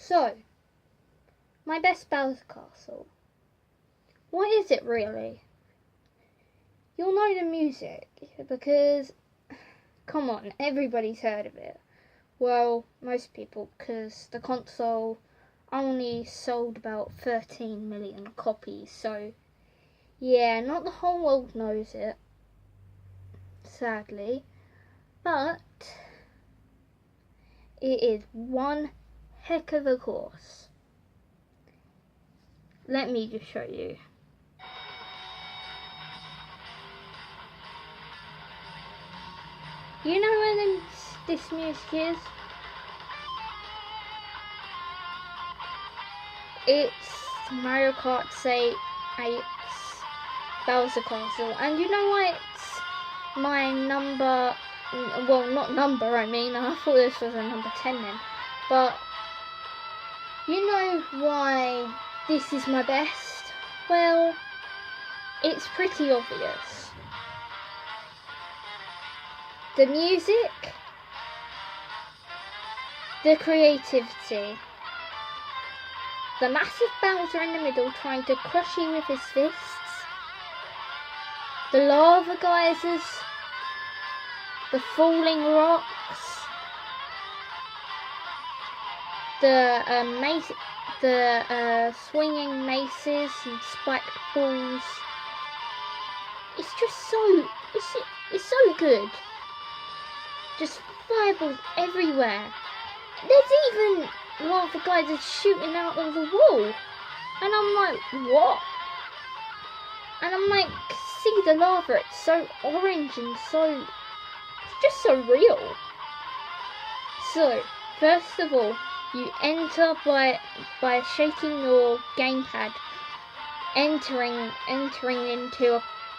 So, my best Bowser Castle. What is it really? You'll know the music because, come on, everybody's heard of it. Well, most people, because the console only sold about 13 million copies, so yeah, not the whole world knows it, sadly, but it is one heck of a course. Let me just show you. You know where this music is? It's Mario Kart 8's Bowser Castle, and you know why it's my number, well, not number, I thought this was a number 10 then, but you know why this is my best? Well, it's pretty obvious. The music, the creativity, the massive Bowser in the middle trying to crush you with his fists, the lava geysers, the falling rocks, the swinging maces and spiked balls. It's just it's so good. Just fireballs everywhere. There's even lava geysers shooting out of the wall. And I'm like, what? And I'm like, see the lava, it's so orange and it's just so real. So, first of all, you enter by shaking your gamepad, entering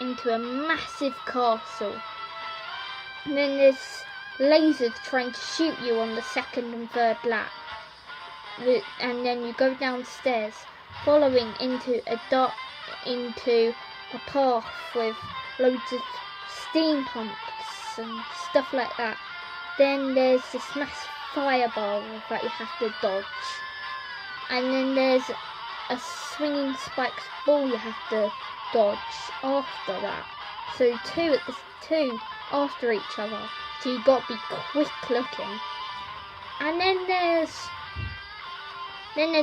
into a massive castle. And then there's lasers trying to shoot you on the second and third lap. And then you go downstairs, following into a path with loads of steam pumps and stuff like that. Then there's this massive fireball that you have to dodge. And then there's a swinging spiked ball you have to dodge after that. So two after each other. So you got to be quick looking. And then there's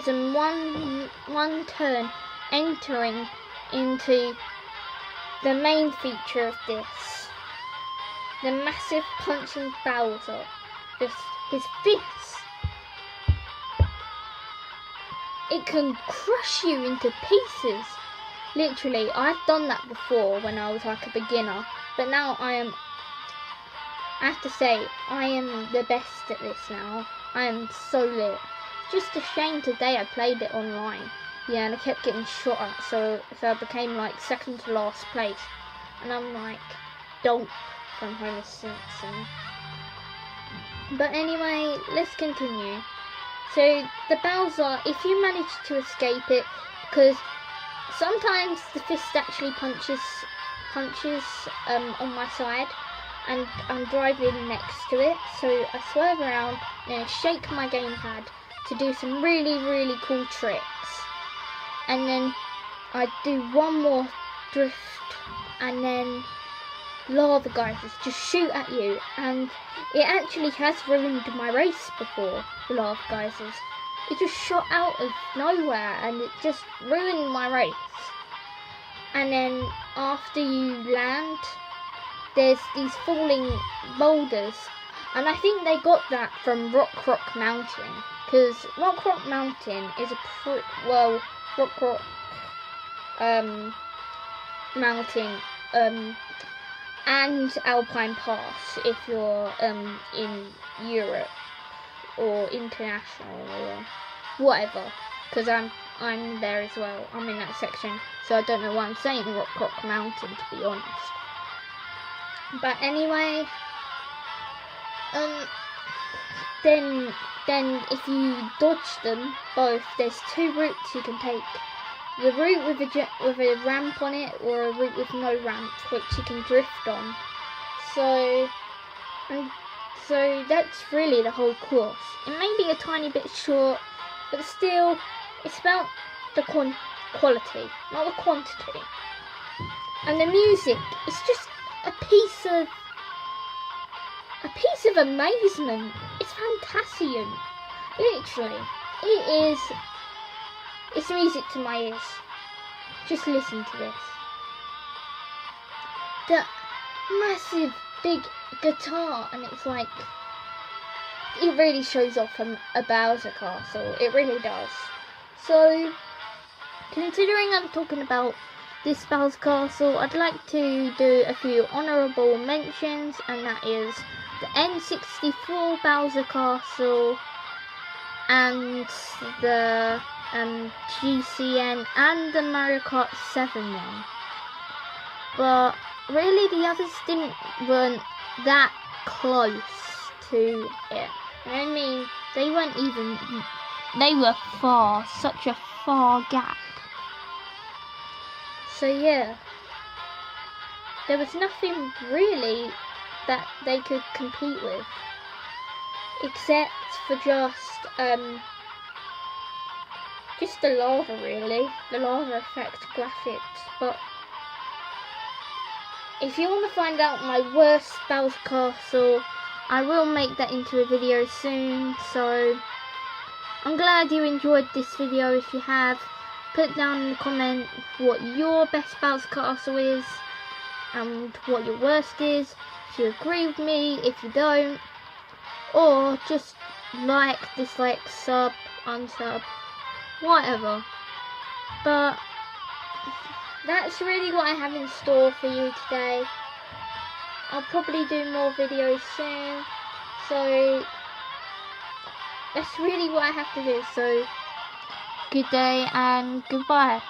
a one turn entering into the main feature of this. The massive punching Bowser. His fists. It can crush you into pieces. Literally, I've done that before when I was like a beginner. But now I have to say, I am the best at this now. I am so lit. Just a shame today I played it online. Yeah, and I kept getting shot at, so I became like second to last place. And I'm like, dope from Homer Simpson. But anyway, let's continue. So the Bowser, if you manage to escape it, because sometimes the fist actually punches on my side, and I'm driving next to it, so I swerve around and shake my gamepad to do some really, really cool tricks. And then I do one more drift, and then lava geysers just shoot at you, and it actually has ruined my race before, the lava geysers. It just shot out of nowhere and it just ruined my race. And then after you land, there's these falling boulders, and I think they got that from Rock Mountain, because Rock Mountain is Rock Mountain and Alpine Pass if you're in Europe or international or whatever, because I'm there as well. I'm in that section, so I don't know why I'm saying Rock Mountain, to be honest. But anyway, then if you dodge them both, there's two routes you can take. The route with a ramp on it, or a route with no ramp, which you can drift on. So that's really the whole course. It may be a tiny bit short, but still, it's about the quality, not the quantity. And the music is just a piece of amazement. It's Fantasian. Literally, it's music to my ears. Just listen to this. The massive big guitar, and it's like, it really shows off a Bowser castle. It really does. So, considering I'm talking about this Bowser castle, I'd like to do a few honourable mentions, and that is the N64 Bowser castle and the GCN and the Mario Kart 7 one. But really, the others weren't that close to it. I mean, they were such a far gap. So yeah, there was nothing really that they could compete with, except for just the lava, really, the lava effect graphics. But if you want to find out my worst Bowser castle, I will make that into a video soon. So I'm glad you enjoyed this video. If you have, put down in the comment what your best Bowser castle is and what your worst is. If you agree with me, if you don't, or just like, dislike, sub, unsub, whatever. But that's really what I have in store for you today. I'll probably do more videos soon, so that's really what I have to do. So good day and goodbye.